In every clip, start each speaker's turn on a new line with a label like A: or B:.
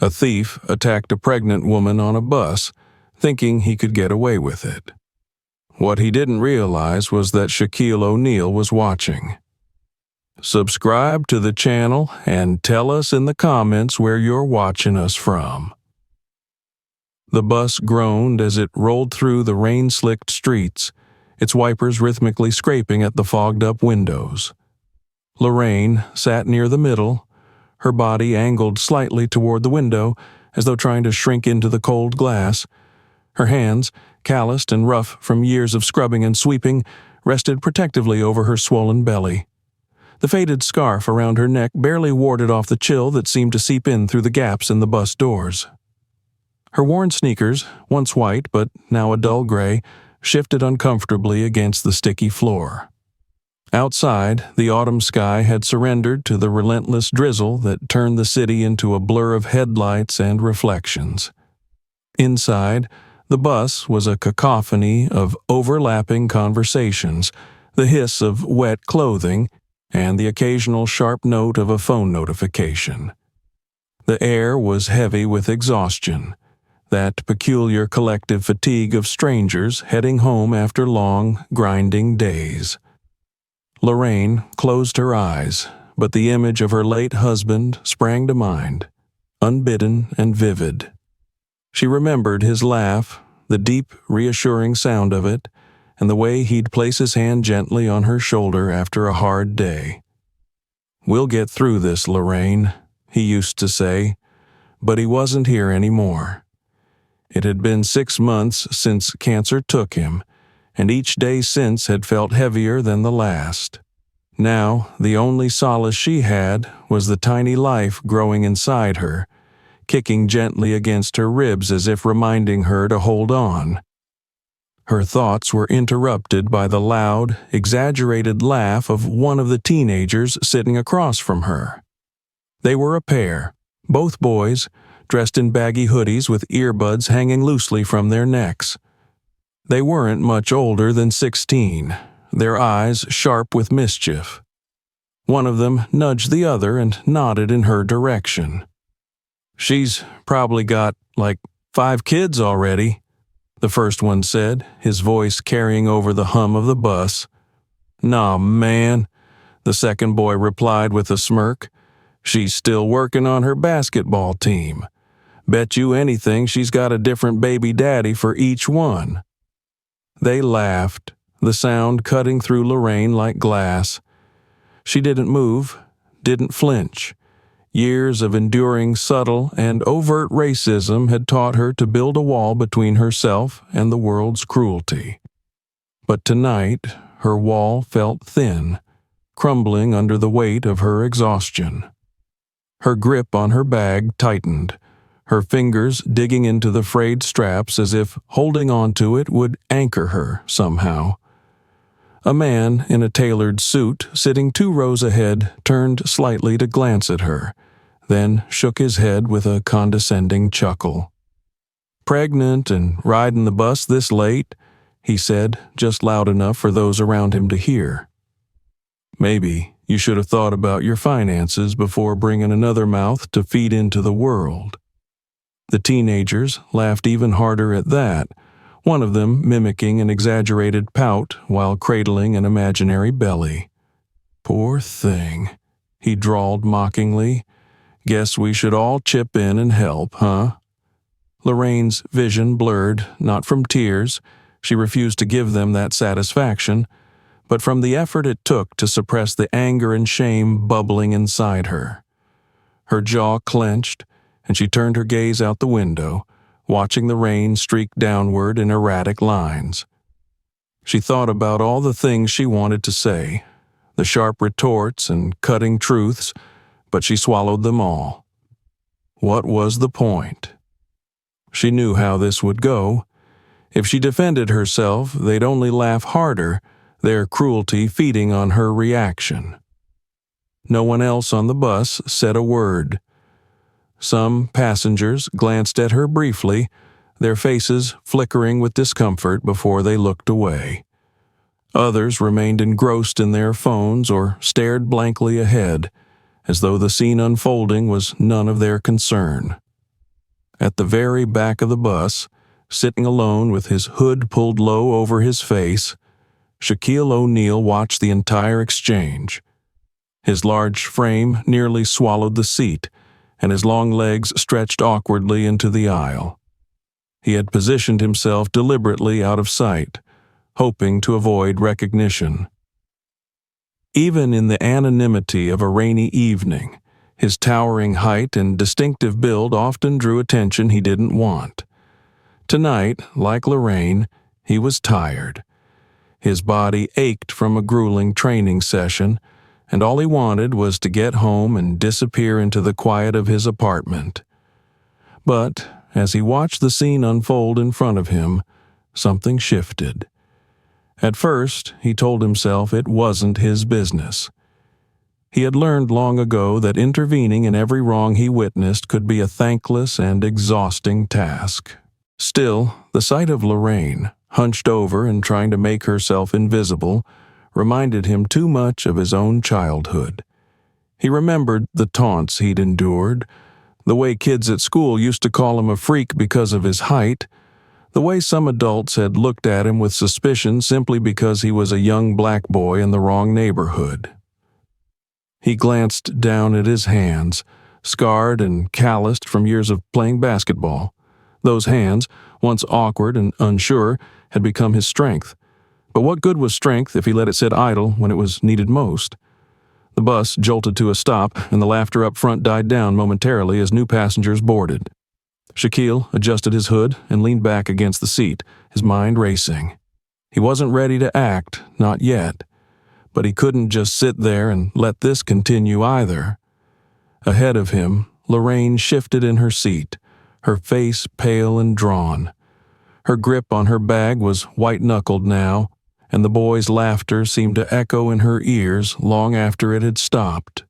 A: A thief attacked a pregnant woman on a bus, thinking he could get away with it. What he didn't realize was that Shaquille O'Neal was watching. Subscribe to the channel and tell us in the comments where you're watching us from. The bus groaned as it rolled through the rain-slicked streets, its wipers rhythmically scraping at the fogged-up windows. Lorraine sat near the middle, her body angled slightly toward the window as though trying to shrink into the cold glass. Her hands, calloused and rough from years of scrubbing and sweeping, rested protectively over her swollen belly. The faded scarf around her neck barely warded off the chill that seemed to seep in through the gaps in the bus doors. Her worn sneakers, once white but now a dull gray, shifted uncomfortably against the sticky floor. Outside, the autumn sky had surrendered to the relentless drizzle that turned the city into a blur of headlights and reflections. Inside, the bus was a cacophony of overlapping conversations, the hiss of wet clothing, and the occasional sharp note of a phone notification. The air was heavy with exhaustion, that peculiar collective fatigue of strangers heading home after long, grinding days. Lorraine closed her eyes, but the image of her late husband sprang to mind, unbidden and vivid. She remembered his laugh, the deep, reassuring sound of it, and the way he'd place his hand gently on her shoulder after a hard day. "We'll get through this, Lorraine," he used to say, but he wasn't here anymore. It had been 6 months since cancer took him, and each day since had felt heavier than the last. Now, the only solace she had was the tiny life growing inside her, kicking gently against her ribs as if reminding her to hold on. Her thoughts were interrupted by the loud, exaggerated laugh of one of the teenagers sitting across from her. They were a pair, both boys, dressed in baggy hoodies with earbuds hanging loosely from their necks. They weren't much older than 16, their eyes sharp with mischief. One of them nudged the other and nodded in her direction. "She's probably got, 5 kids already," the first one said, his voice carrying over the hum of the bus. "Nah, man," the second boy replied with a smirk. "She's still working on her basketball team. Bet you anything she's got a different baby daddy for each one." They laughed, the sound cutting through Lorraine like glass. She didn't move, didn't flinch. Years of enduring subtle and overt racism had taught her to build a wall between herself and the world's cruelty. But tonight, her wall felt thin, crumbling under the weight of her exhaustion. Her grip on her bag tightened, her fingers digging into the frayed straps as if holding onto it would anchor her somehow. A man in a tailored suit, sitting 2 rows ahead, turned slightly to glance at her, then shook his head with a condescending chuckle. "Pregnant and riding the bus this late," he said, just loud enough for those around him to hear. "Maybe you should have thought about your finances before bringing another mouth to feed into the world." The teenagers laughed even harder at that, one of them mimicking an exaggerated pout while cradling an imaginary belly. "Poor thing," he drawled mockingly. "Guess we should all chip in and help, huh?" Lorraine's vision blurred, not from tears, she refused to give them that satisfaction, but from the effort it took to suppress the anger and shame bubbling inside her. Her jaw clenched, and she turned her gaze out the window, watching the rain streak downward in erratic lines. She thought about all the things she wanted to say, the sharp retorts and cutting truths, but she swallowed them all. What was the point? She knew how this would go. If she defended herself, they'd only laugh harder, their cruelty feeding on her reaction. No one else on the bus said a word. Some passengers glanced at her briefly, their faces flickering with discomfort before they looked away. Others remained engrossed in their phones or stared blankly ahead, as though the scene unfolding was none of their concern. At the very back of the bus, sitting alone with his hood pulled low over his face, Shaquille O'Neal watched the entire exchange. His large frame nearly swallowed the seat, and his long legs stretched awkwardly into the aisle. He had positioned himself deliberately out of sight, hoping to avoid recognition. Even in the anonymity of a rainy evening, his towering height and distinctive build often drew attention he didn't want. Tonight, like Lorraine, he was tired. His body ached from a grueling training session, and all he wanted was to get home and disappear into the quiet of his apartment. But as he watched the scene unfold in front of him, something shifted. At first, he told himself it wasn't his business. He had learned long ago that intervening in every wrong he witnessed could be a thankless and exhausting task. Still, the sight of Lorraine, hunched over and trying to make herself invisible, reminded him too much of his own childhood. He remembered the taunts he'd endured, the way kids at school used to call him a freak because of his height, the way some adults had looked at him with suspicion simply because he was a young black boy in the wrong neighborhood. He glanced down at his hands, scarred and calloused from years of playing basketball. Those hands, once awkward and unsure, had become his strength. But what good was strength if he let it sit idle when it was needed most? The bus jolted to a stop, and the laughter up front died down momentarily as new passengers boarded. Shaquille adjusted his hood and leaned back against the seat, his mind racing. He wasn't ready to act, not yet, but he couldn't just sit there and let this continue either. Ahead of him, Lorraine shifted in her seat, her face pale and drawn. Her grip on her bag was white-knuckled now, and the boy's laughter seemed to echo in her ears long after it had stopped.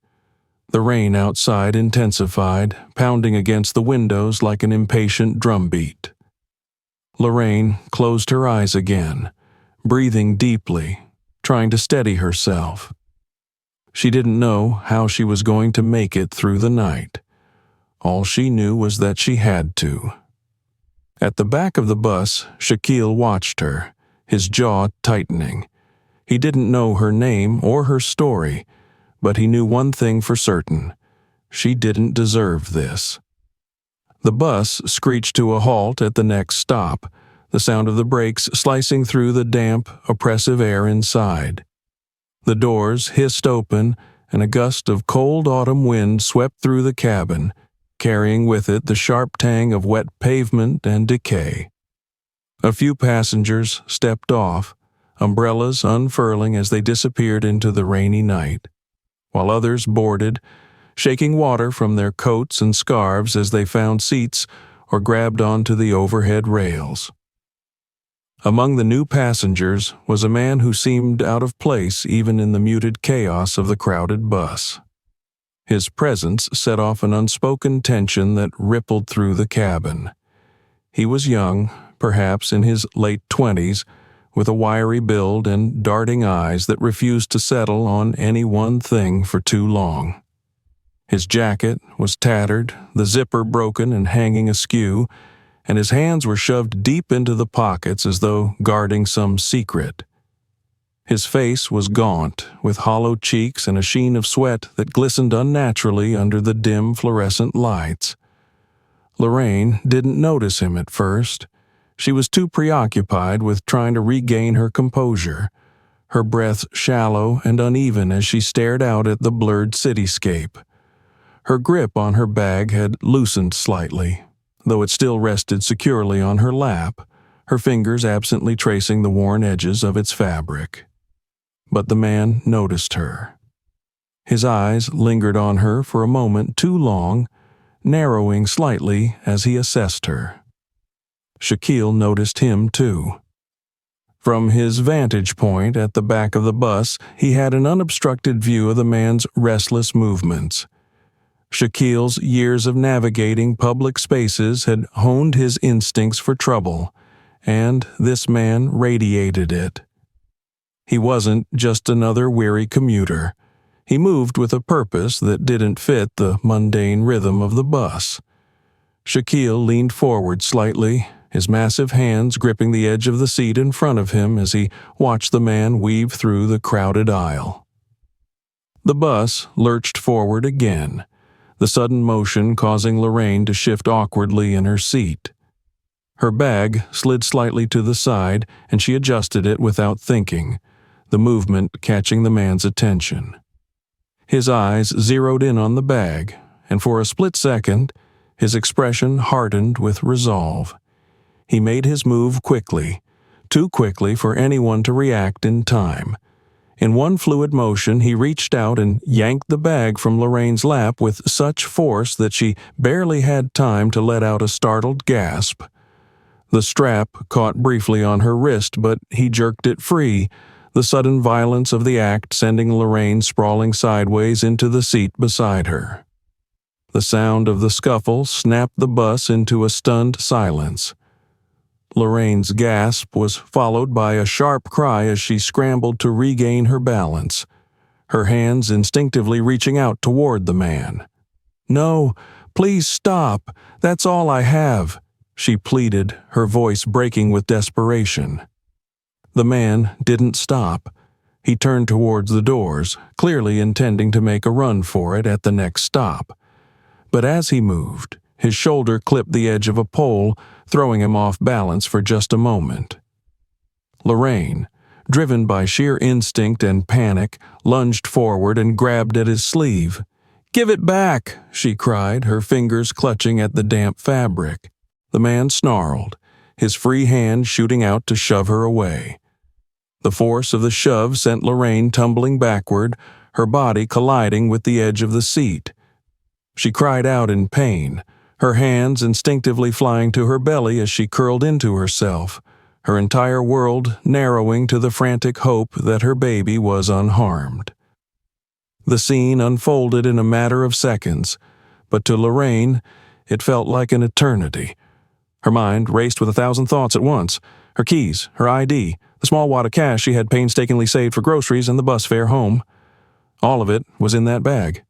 A: The rain outside intensified, pounding against the windows like an impatient drumbeat. Lorraine closed her eyes again, breathing deeply, trying to steady herself. She didn't know how she was going to make it through the night. All she knew was that she had to. At the back of the bus, Shaquille watched her, his jaw tightening. He didn't know her name or her story, but he knew one thing for certain: she didn't deserve this. The bus screeched to a halt at the next stop, the sound of the brakes slicing through the damp, oppressive air inside. The doors hissed open, and a gust of cold autumn wind swept through the cabin, carrying with it the sharp tang of wet pavement and decay. A few passengers stepped off, umbrellas unfurling as they disappeared into the rainy night, while others boarded, shaking water from their coats and scarves as they found seats or grabbed onto the overhead rails. Among the new passengers was a man who seemed out of place even in the muted chaos of the crowded bus. His presence set off an unspoken tension that rippled through the cabin. He was young, perhaps in his late 20s, with a wiry build and darting eyes that refused to settle on any one thing for too long. His jacket was tattered, the zipper broken and hanging askew, and his hands were shoved deep into the pockets as though guarding some secret. His face was gaunt, with hollow cheeks and a sheen of sweat that glistened unnaturally under the dim fluorescent lights. Lorraine didn't notice him at first. She was too preoccupied with trying to regain her composure, her breath shallow and uneven as she stared out at the blurred cityscape. Her grip on her bag had loosened slightly, though it still rested securely on her lap, her fingers absently tracing the worn edges of its fabric. But the man noticed her. His eyes lingered on her for a moment too long, narrowing slightly as he assessed her. Shaquille noticed him too. From his vantage point at the back of the bus, he had an unobstructed view of the man's restless movements. Shaquille's years of navigating public spaces had honed his instincts for trouble, and this man radiated it. He wasn't just another weary commuter. He moved with a purpose that didn't fit the mundane rhythm of the bus. Shaquille leaned forward slightly, his massive hands gripping the edge of the seat in front of him as he watched the man weave through the crowded aisle. The bus lurched forward again, the sudden motion causing Lorraine to shift awkwardly in her seat. Her bag slid slightly to the side, and she adjusted it without thinking, the movement catching the man's attention. His eyes zeroed in on the bag, and for a split second, his expression hardened with resolve. He made his move quickly, too quickly for anyone to react in time. In one fluid motion, he reached out and yanked the bag from Lorraine's lap with such force that she barely had time to let out a startled gasp. The strap caught briefly on her wrist, but he jerked it free, the sudden violence of the act sending Lorraine sprawling sideways into the seat beside her. The sound of the scuffle snapped the bus into a stunned silence. Lorraine's gasp was followed by a sharp cry as she scrambled to regain her balance, her hands instinctively reaching out toward the man. "No, please stop. That's all I have," she pleaded, her voice breaking with desperation. The man didn't stop. He turned towards the doors, clearly intending to make a run for it at the next stop. But as he moved, his shoulder clipped the edge of a pole, throwing him off balance for just a moment. Lorraine, driven by sheer instinct and panic, lunged forward and grabbed at his sleeve. "Give it back!" she cried, her fingers clutching at the damp fabric. The man snarled, his free hand shooting out to shove her away. The force of the shove sent Lorraine tumbling backward, her body colliding with the edge of the seat. She cried out in pain, her hands instinctively flying to her belly as she curled into herself, her entire world narrowing to the frantic hope that her baby was unharmed. The scene unfolded in a matter of seconds, but to Lorraine, it felt like an eternity. Her mind raced with 1,000 thoughts at once. Her keys, her ID, the small wad of cash she had painstakingly saved for groceries and the bus fare home. All of it was in that bag.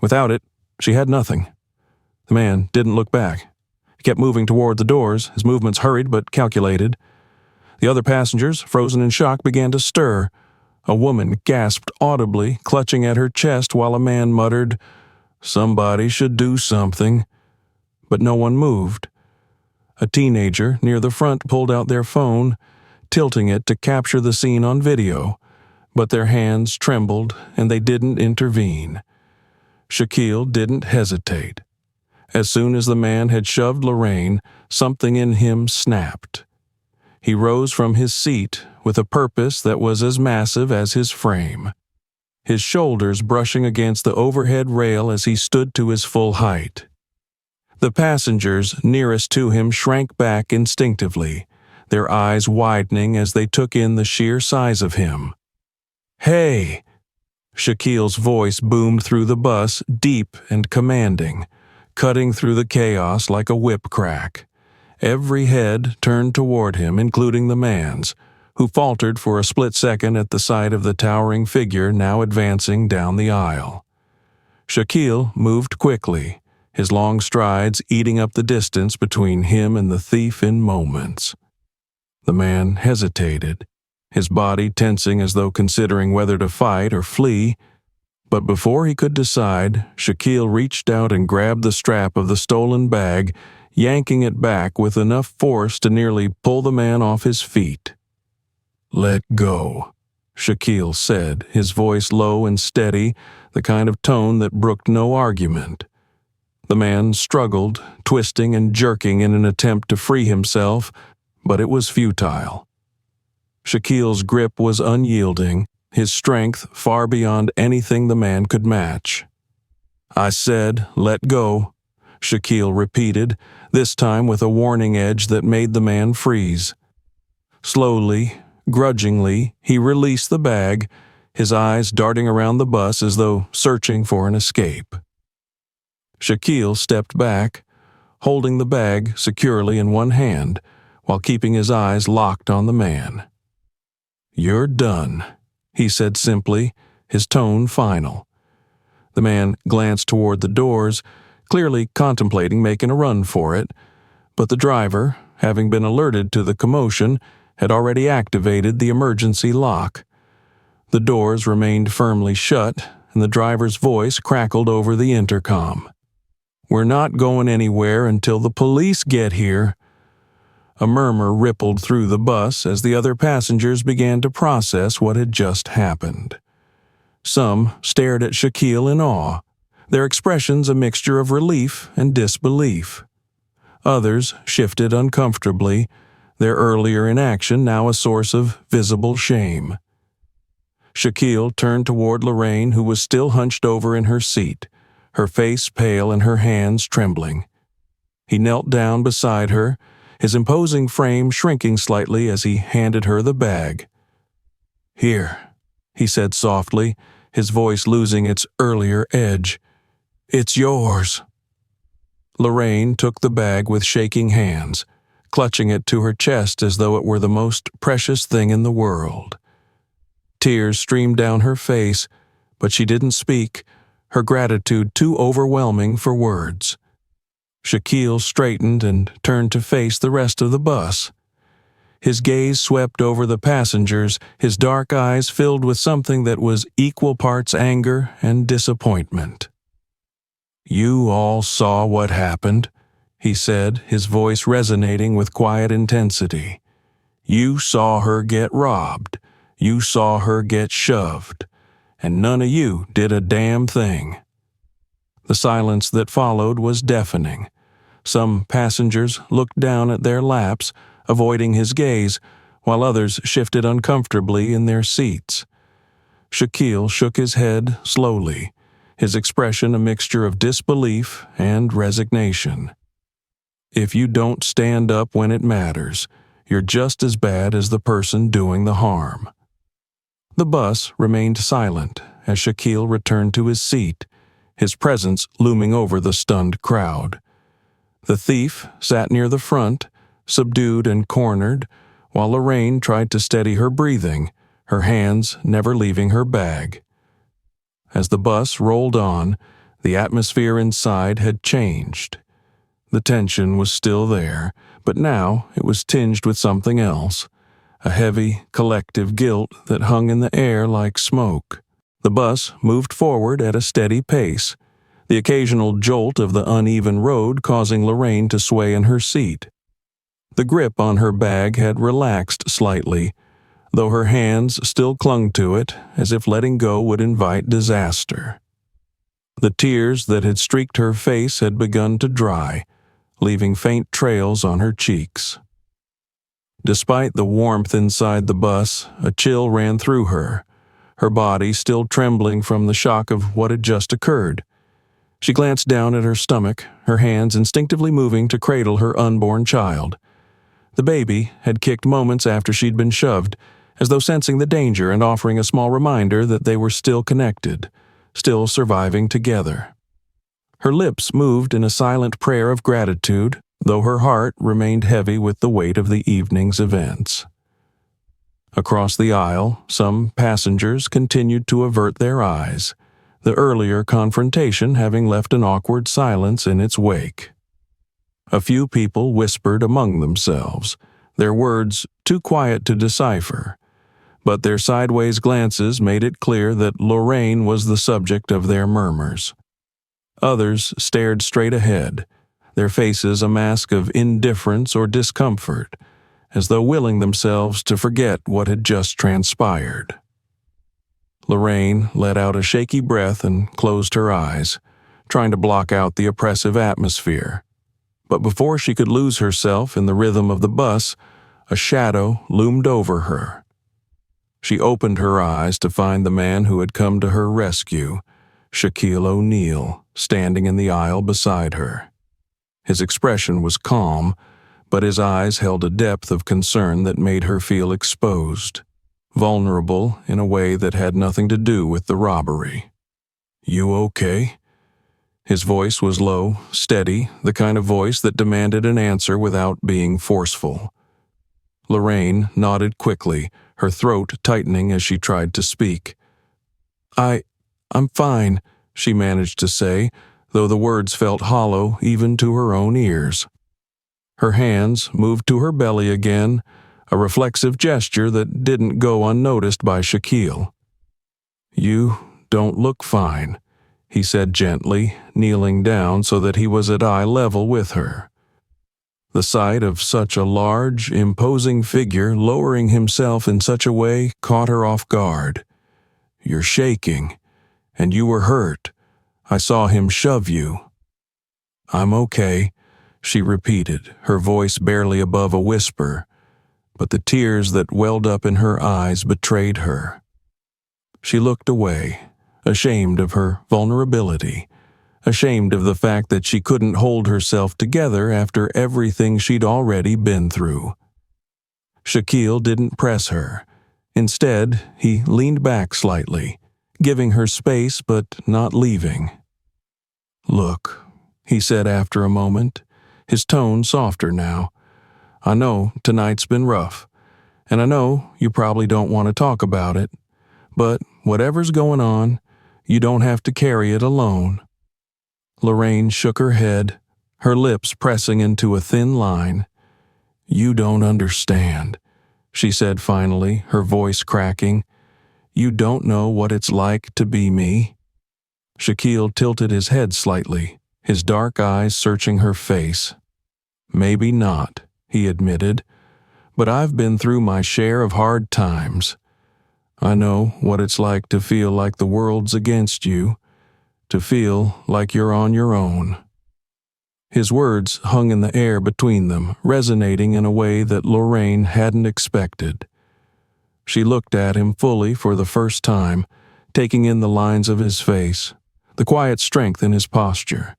A: Without it, she had nothing. The man didn't look back. He kept moving toward the doors, his movements hurried but calculated. The other passengers, frozen in shock, began to stir. A woman gasped audibly, clutching at her chest while a man muttered, "Somebody should do something." But no one moved. A teenager near the front pulled out their phone, tilting it to capture the scene on video, but their hands trembled and they didn't intervene. Shaquille didn't hesitate. As soon as the man had shoved Lorraine, something in him snapped. He rose from his seat with a purpose that was as massive as his frame, his shoulders brushing against the overhead rail as he stood to his full height. The passengers nearest to him shrank back instinctively, their eyes widening as they took in the sheer size of him. "Hey!" Shaquille's voice boomed through the bus, deep and commanding, cutting through the chaos like a whip crack. Every head turned toward him, including the man's, who faltered for a split second at the sight of the towering figure now advancing down the aisle. Shaquille moved quickly, his long strides eating up the distance between him and the thief in moments. The man hesitated, his body tensing as though considering whether to fight or flee. But before he could decide, Shaquille reached out and grabbed the strap of the stolen bag, yanking it back with enough force to nearly pull the man off his feet. "Let go," Shaquille said, his voice low and steady, the kind of tone that brooked no argument. The man struggled, twisting and jerking in an attempt to free himself, but it was futile. Shaquille's grip was unyielding, his strength far beyond anything the man could match. "I said, let go," Shaquille repeated, this time with a warning edge that made the man freeze. Slowly, grudgingly, he released the bag, his eyes darting around the bus as though searching for an escape. Shaquille stepped back, holding the bag securely in one hand, while keeping his eyes locked on the man. "You're done," he said simply, his tone final. The man glanced toward the doors, clearly contemplating making a run for it, but the driver, having been alerted to the commotion, had already activated the emergency lock. The doors remained firmly shut, and the driver's voice crackled over the intercom. "We're not going anywhere until the police get here." A murmur rippled through the bus as the other passengers began to process what had just happened. Some stared at Shaquille in awe, their expressions a mixture of relief and disbelief. Others shifted uncomfortably, their earlier inaction now a source of visible shame. Shaquille turned toward Lorraine, who was still hunched over in her seat, her face pale and her hands trembling. He knelt down beside her, his imposing frame shrinking slightly as he handed her the bag. "Here," he said softly, his voice losing its earlier edge. "It's yours." Lorraine took the bag with shaking hands, clutching it to her chest as though it were the most precious thing in the world. Tears streamed down her face, but she didn't speak, her gratitude too overwhelming for words. Shaquille straightened and turned to face the rest of the bus. His gaze swept over the passengers, his dark eyes filled with something that was equal parts anger and disappointment. "You all saw what happened," he said, his voice resonating with quiet intensity. "You saw her get robbed. You saw her get shoved. And none of you did a damn thing." The silence that followed was deafening. Some passengers looked down at their laps, avoiding his gaze, while others shifted uncomfortably in their seats. Shaquille shook his head slowly, his expression a mixture of disbelief and resignation. "If you don't stand up when it matters, you're just as bad as the person doing the harm." The bus remained silent as Shaquille returned to his seat, his presence looming over the stunned crowd. The thief sat near the front, subdued and cornered, while Lorraine tried to steady her breathing, her hands never leaving her bag. As the bus rolled on, the atmosphere inside had changed. The tension was still there, but now it was tinged with something else, a heavy, collective guilt that hung in the air like smoke. The bus moved forward at a steady pace, the occasional jolt of the uneven road causing Lorraine to sway in her seat. The grip on her bag had relaxed slightly, though her hands still clung to it as if letting go would invite disaster. The tears that had streaked her face had begun to dry, leaving faint trails on her cheeks. Despite the warmth inside the bus, a chill ran through her body still trembling from the shock of what had just occurred. She glanced down at her stomach, her hands instinctively moving to cradle her unborn child. The baby had kicked moments after she'd been shoved, as though sensing the danger and offering a small reminder that they were still connected, still surviving together. Her lips moved in a silent prayer of gratitude, though her heart remained heavy with the weight of the evening's events. Across the aisle, some passengers continued to avert their eyes, the earlier confrontation having left an awkward silence in its wake. A few people whispered among themselves, their words too quiet to decipher, but their sideways glances made it clear that Lorraine was the subject of their murmurs. Others stared straight ahead, their faces a mask of indifference or discomfort, as though willing themselves to forget what had just transpired. Lorraine let out a shaky breath and closed her eyes, trying to block out the oppressive atmosphere. But before she could lose herself in the rhythm of the bus, a shadow loomed over her. She opened her eyes to find the man who had come to her rescue, Shaquille O'Neal, standing in the aisle beside her. His expression was calm, but his eyes held a depth of concern that made her feel exposed, vulnerable in a way that had nothing to do with the robbery. "You okay?" His voice was low, steady, the kind of voice that demanded an answer without being forceful. Lorraine nodded quickly, her throat tightening as she tried to speak. I'm fine," she managed to say, though the words felt hollow even to her own ears. Her hands moved to her belly again, a reflexive gesture that didn't go unnoticed by Shaquille. "You don't look fine," he said gently, kneeling down so that he was at eye level with her. The sight of such a large, imposing figure lowering himself in such a way caught her off guard. "You're shaking, and you were hurt. I saw him shove you." "I'm okay," she repeated, her voice barely above a whisper, but the tears that welled up in her eyes betrayed her. She looked away, ashamed of her vulnerability, ashamed of the fact that she couldn't hold herself together after everything she'd already been through. Shaquille didn't press her. Instead, he leaned back slightly, giving her space but not leaving. "Look," he said after a moment, his tone softer now. "I know tonight's been rough, and I know you probably don't want to talk about it, but whatever's going on, you don't have to carry it alone." Lorraine shook her head, her lips pressing into a thin line. "You don't understand," she said finally, her voice cracking. "You don't know what it's like to be me." Shaquille tilted his head slightly, his dark eyes searching her face. "Maybe not," he admitted, "but I've been through my share of hard times. I know what it's like to feel like the world's against you, to feel like you're on your own." His words hung in the air between them, resonating in a way that Lorraine hadn't expected. She looked at him fully for the first time, taking in the lines of his face, the quiet strength in his posture.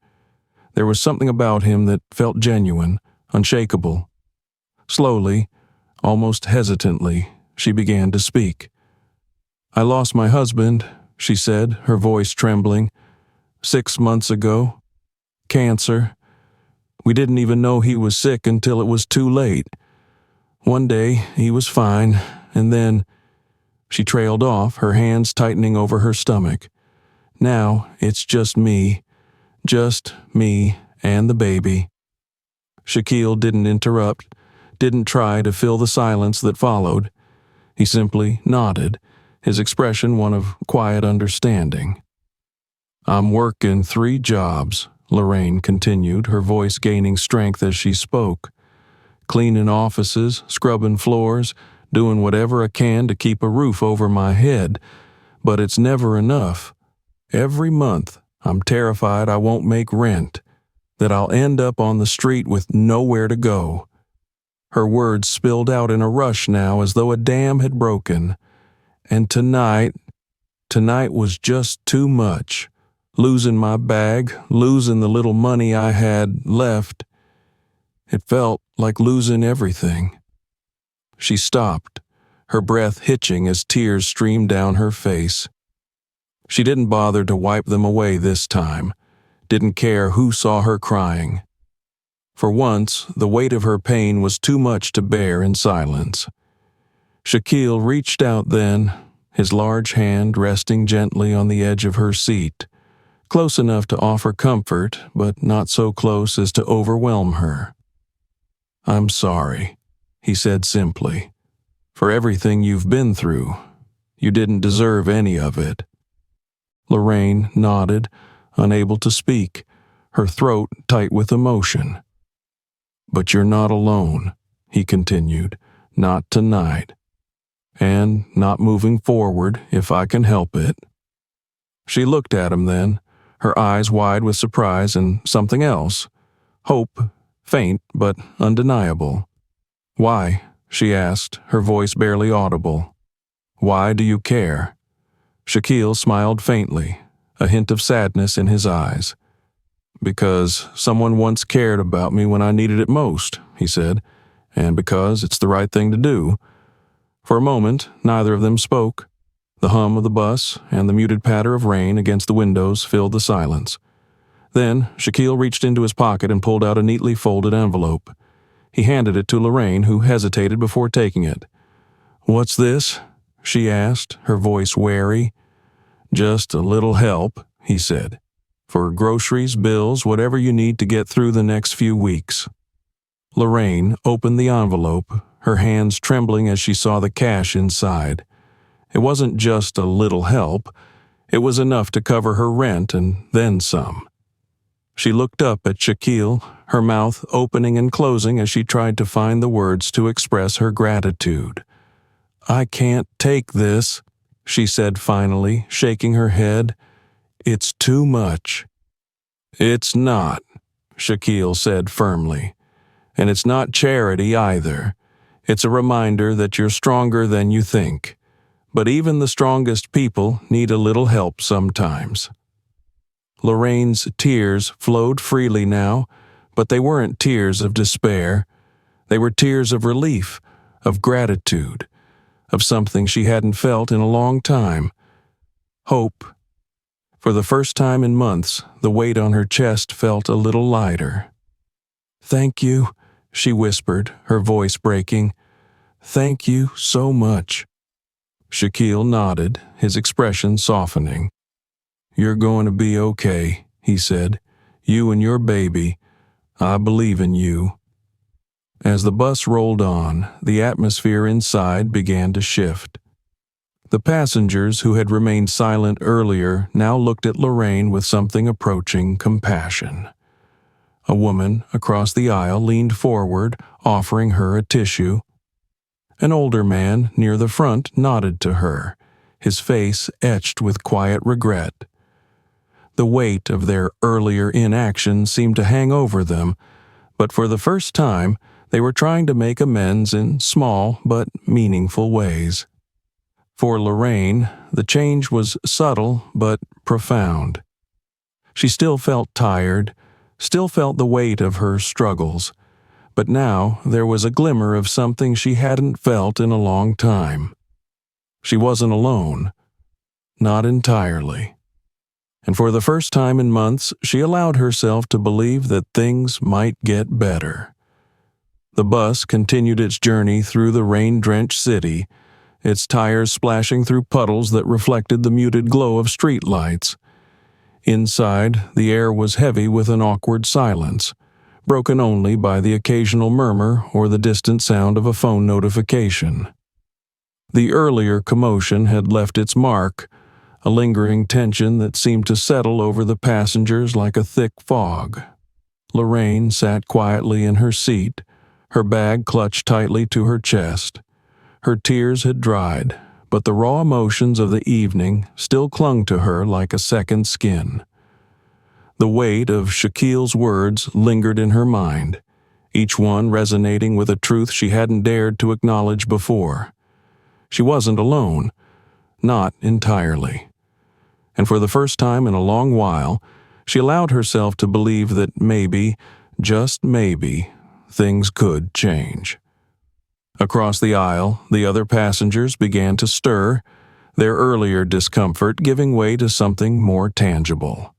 A: There was something about him that felt genuine, unshakable. Slowly, almost hesitantly, she began to speak. "I lost my husband," she said, her voice trembling, "6 months ago. Cancer. We didn't even know he was sick until it was too late. One day, he was fine, and then—" She trailed off, her hands tightening over her stomach. "Now, it's just me and the baby." Shaquille didn't interrupt, didn't try to fill the silence that followed. He simply nodded, his expression one of quiet understanding. "I'm working 3 jobs," Lorraine continued, her voice gaining strength as she spoke. "Cleaning offices, scrubbing floors, doing whatever I can to keep a roof over my head, but it's never enough. Every month, I'm terrified I won't make rent, that I'll end up on the street with nowhere to go." Her words spilled out in a rush now as though a dam had broken. "And tonight was just too much. Losing my bag, losing the little money I had left. It felt like losing everything." She stopped, her breath hitching as tears streamed down her face. She didn't bother to wipe them away this time, didn't care who saw her crying. For once, the weight of her pain was too much to bear in silence. Shaquille reached out then, his large hand resting gently on the edge of her seat, close enough to offer comfort, but not so close as to overwhelm her. "I'm sorry," he said simply, "for everything you've been through. You didn't deserve any of it." Lorraine nodded, unable to speak, her throat tight with emotion. "But you're not alone," he continued, "not tonight. And not moving forward if I can help it." She looked at him then, her eyes wide with surprise and something else. Hope, faint but undeniable. "Why?" she asked, her voice barely audible. "Why do you care?" Shaquille smiled faintly, a hint of sadness in his eyes. "Because someone once cared about me when I needed it most," he said, "and because it's the right thing to do." For a moment, neither of them spoke. The hum of the bus and the muted patter of rain against the windows filled the silence. Then, Shaquille reached into his pocket and pulled out a neatly folded envelope. He handed it to Lorraine, who hesitated before taking it. "What's this?" she asked, her voice wary. "Just a little help," he said. For groceries, bills, whatever you need to get through the next few weeks." Lorraine opened the envelope, her hands trembling as she saw the cash inside. It wasn't just a little help. It was enough to cover her rent and then some. She looked up at Shaquille, her mouth opening and closing as she tried to find the words to express her gratitude. "I can't take this," she said finally, shaking her head. "It's too much." "It's not," Shaquille said firmly. "And it's not charity either. It's a reminder that you're stronger than you think. But even the strongest people need a little help sometimes." Lorraine's tears flowed freely now, but they weren't tears of despair. They were tears of relief, of gratitude, of something she hadn't felt in a long time. Hope. For the first time in months, the weight on her chest felt a little lighter. "Thank you," she whispered, her voice breaking. "Thank you so much." Shaquille nodded, his expression softening. "You're going to be okay," he said. "You and your baby. I believe in you." As the bus rolled on, the atmosphere inside began to shift. The passengers who had remained silent earlier now looked at Lorraine with something approaching compassion. A woman across the aisle leaned forward, offering her a tissue. An older man near the front nodded to her, his face etched with quiet regret. The weight of their earlier inaction seemed to hang over them, but for the first time they were trying to make amends in small but meaningful ways. For Lorraine, the change was subtle but profound. She still felt tired, still felt the weight of her struggles, but now there was a glimmer of something she hadn't felt in a long time. She wasn't alone. Not entirely. And for the first time in months, she allowed herself to believe that things might get better. The bus continued its journey through the rain-drenched city, its tires splashing through puddles that reflected the muted glow of streetlights. Inside, the air was heavy with an awkward silence, broken only by the occasional murmur or the distant sound of a phone notification. The earlier commotion had left its mark, a lingering tension that seemed to settle over the passengers like a thick fog. Lorraine sat quietly in her seat, her bag clutched tightly to her chest. Her tears had dried, but the raw emotions of the evening still clung to her like a second skin. The weight of Shaquille's words lingered in her mind, each one resonating with a truth she hadn't dared to acknowledge before. She wasn't alone, not entirely. And for the first time in a long while, she allowed herself to believe that maybe, just maybe, things could change. Across the aisle, the other passengers began to stir, their earlier discomfort giving way to something more tangible.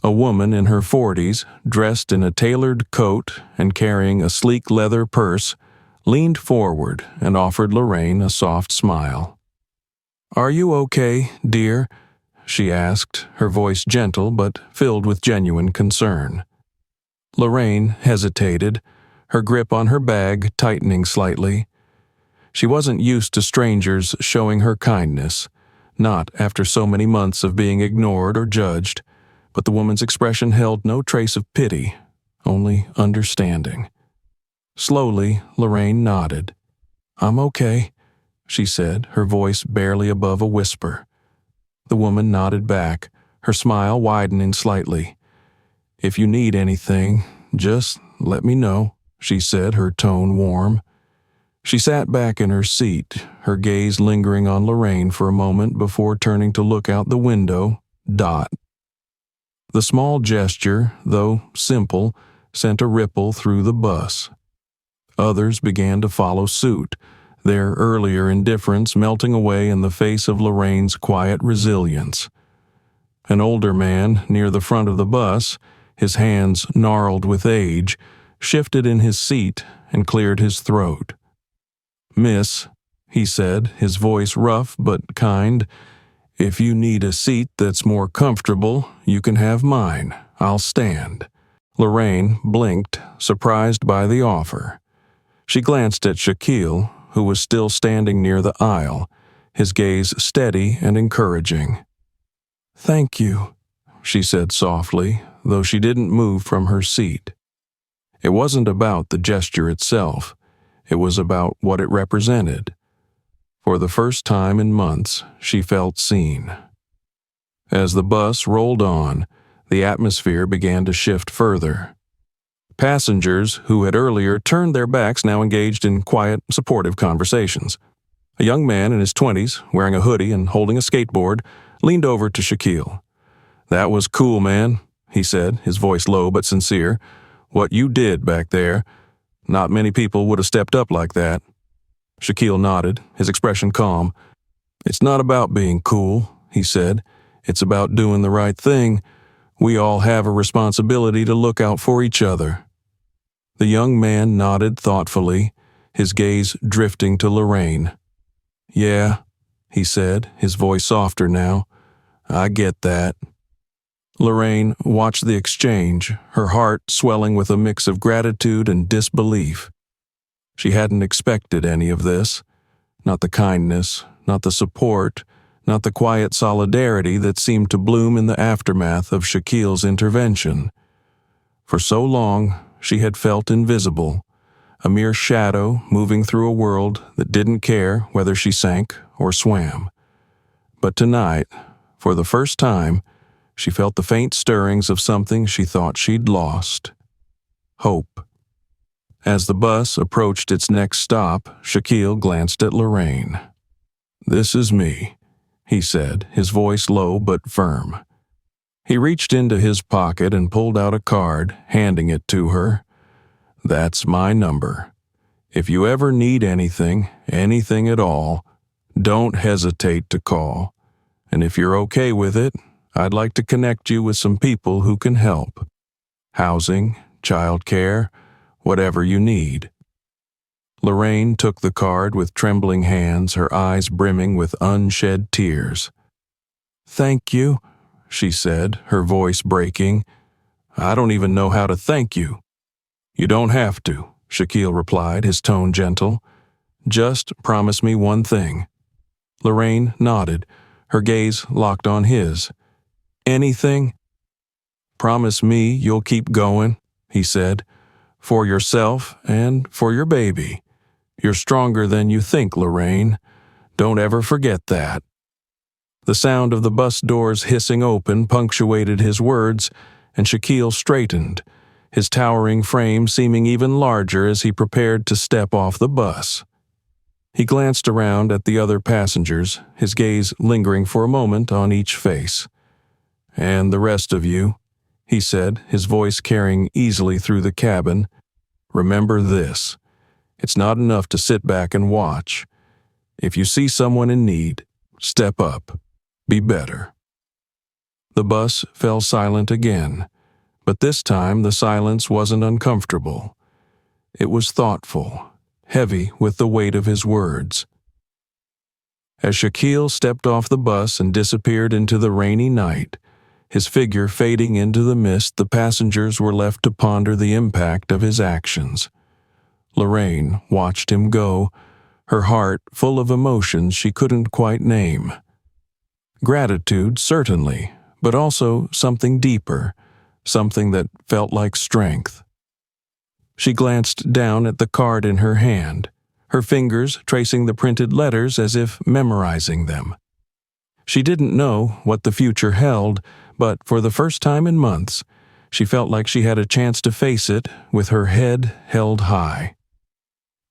A: A woman in her 40s, dressed in a tailored coat and carrying a sleek leather purse, leaned forward and offered Lorraine a soft smile. "Are you okay, dear?" she asked, her voice gentle but filled with genuine concern. Lorraine hesitated, her grip on her bag tightening slightly. She wasn't used to strangers showing her kindness, not after so many months of being ignored or judged, but the woman's expression held no trace of pity, only understanding. Slowly, Lorraine nodded. "I'm okay," she said, her voice barely above a whisper. The woman nodded back, her smile widening slightly. "If you need anything, just let me know," she said, her tone warm. She sat back in her seat, her gaze lingering on Lorraine for a moment before turning to look out the window. Dot. The small gesture, though simple, sent a ripple through the bus. Others began to follow suit, their earlier indifference melting away in the face of Lorraine's quiet resilience. An older man near the front of the bus, his hands gnarled with age, shifted in his seat and cleared his throat. "Miss," he said, his voice rough but kind, If you need a seat that's more comfortable, you can have mine. I'll stand." Lorraine blinked, surprised by the offer. She glanced at Shaquille, who was still standing near the aisle, his gaze steady and encouraging. "Thank you," she said softly, though she didn't move from her seat. It wasn't about the gesture itself. It was about what it represented. For the first time in months, she felt seen. As the bus rolled on, the atmosphere began to shift further. Passengers who had earlier turned their backs now engaged in quiet, supportive conversations. A young man in his 20s, wearing a hoodie and holding a skateboard, leaned over to Shaquille. "That was cool, man," he said, his voice low but sincere. "What you did back there, not many people would have stepped up like that." Shaquille nodded, his expression calm. "It's not about being cool," he said. "It's about doing the right thing. We all have a responsibility to look out for each other." The young man nodded thoughtfully, his gaze drifting to Lorraine. "Yeah," he said, his voice softer now. "I get that." Lorraine watched the exchange, her heart swelling with a mix of gratitude and disbelief. She hadn't expected any of this. Not the kindness, not the support, not the quiet solidarity that seemed to bloom in the aftermath of Shaquille's intervention. For so long, she had felt invisible, a mere shadow moving through a world that didn't care whether she sank or swam. But tonight, for the first time, she felt the faint stirrings of something she thought she'd lost. Hope. As the bus approached its next stop, Shaquille glanced at Lorraine. "This is me," he said, his voice low but firm. He reached into his pocket and pulled out a card, handing it to her. "That's my number. If you ever need anything at all, don't hesitate to call. And if you're okay with it, I'd like to connect you with some people who can help. Housing, childcare, whatever you need." Lorraine took the card with trembling hands, her eyes brimming with unshed tears. "Thank you," she said, her voice breaking. "I don't even know how to thank you." "You don't have to," Shaquille replied, his tone gentle. "Just promise me one thing." Lorraine nodded, her gaze locked on his. "Anything?" "Promise me you'll keep going," he said. "For yourself and for your baby. You're stronger than you think, Lorraine. Don't ever forget that." The sound of the bus doors hissing open punctuated his words, and Shaquille straightened, his towering frame seeming even larger as he prepared to step off the bus. He glanced around at the other passengers, his gaze lingering for a moment on each face. "And the rest of you," he said, his voice carrying easily through the cabin, "remember this. It's not enough to sit back and watch. If you see someone in need, step up. Be better." The bus fell silent again, but this time the silence wasn't uncomfortable. It was thoughtful, heavy with the weight of his words. As Shaquille stepped off the bus and disappeared into the rainy night, his figure fading into the mist, the passengers were left to ponder the impact of his actions. Lorraine watched him go, her heart full of emotions she couldn't quite name. Gratitude, certainly, but also something deeper, something that felt like strength. She glanced down at the card in her hand, her fingers tracing the printed letters as if memorizing them. She didn't know what the future held, but for the first time in months, she felt like she had a chance to face it with her head held high.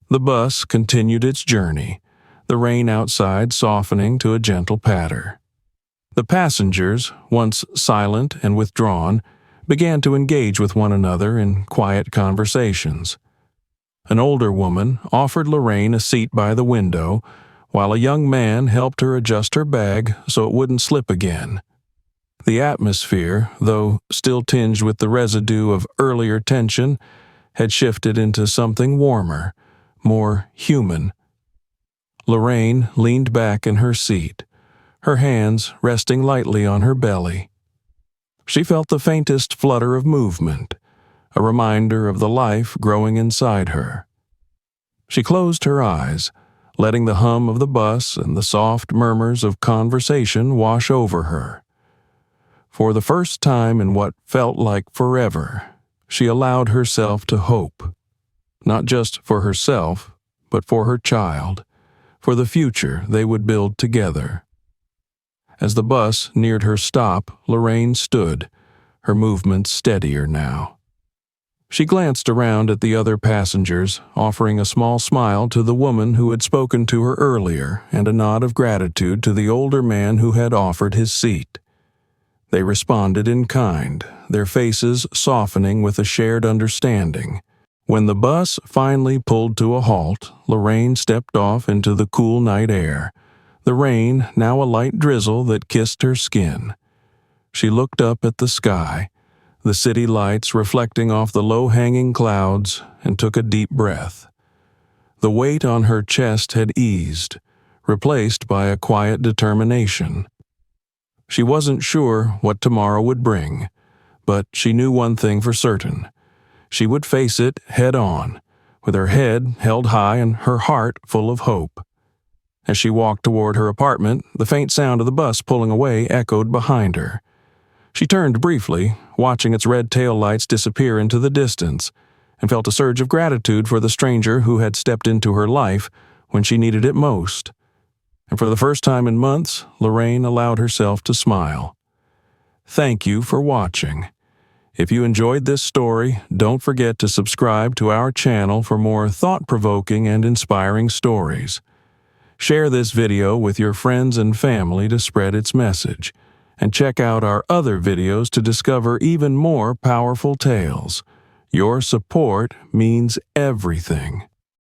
A: The bus continued its journey, the rain outside softening to a gentle patter. The passengers, once silent and withdrawn, began to engage with one another in quiet conversations. An older woman offered Lorraine a seat by the window, while a young man helped her adjust her bag so it wouldn't slip again. The atmosphere, though still tinged with the residue of earlier tension, had shifted into something warmer, more human. Lorraine leaned back in her seat, her hands resting lightly on her belly. She felt the faintest flutter of movement, a reminder of the life growing inside her. She closed her eyes, letting the hum of the bus and the soft murmurs of conversation wash over her. For the first time in what felt like forever, she allowed herself to hope, not just for herself, but for her child, for the future they would build together. As the bus neared her stop, Lorraine stood, her movements steadier now. She glanced around at the other passengers, offering a small smile to the woman who had spoken to her earlier and a nod of gratitude to the older man who had offered his seat. They responded in kind, their faces softening with a shared understanding. When the bus finally pulled to a halt, Lorraine stepped off into the cool night air, the rain now a light drizzle that kissed her skin. She looked up at the sky, the city lights reflecting off the low-hanging clouds, and took a deep breath. The weight on her chest had eased, replaced by a quiet determination. She wasn't sure what tomorrow would bring, but she knew one thing for certain. She would face it head-on, with her head held high and her heart full of hope. As she walked toward her apartment, the faint sound of the bus pulling away echoed behind her. She turned briefly, watching its red taillights disappear into the distance, and felt a surge of gratitude for the stranger who had stepped into her life when she needed it most. And for the first time in months, Lorraine allowed herself to smile. Thank you for watching. If you enjoyed this story, don't forget to subscribe to our channel for more thought-provoking and inspiring stories. Share this video with your friends and family to spread its message, and check out our other videos to discover even more powerful tales. Your support means everything.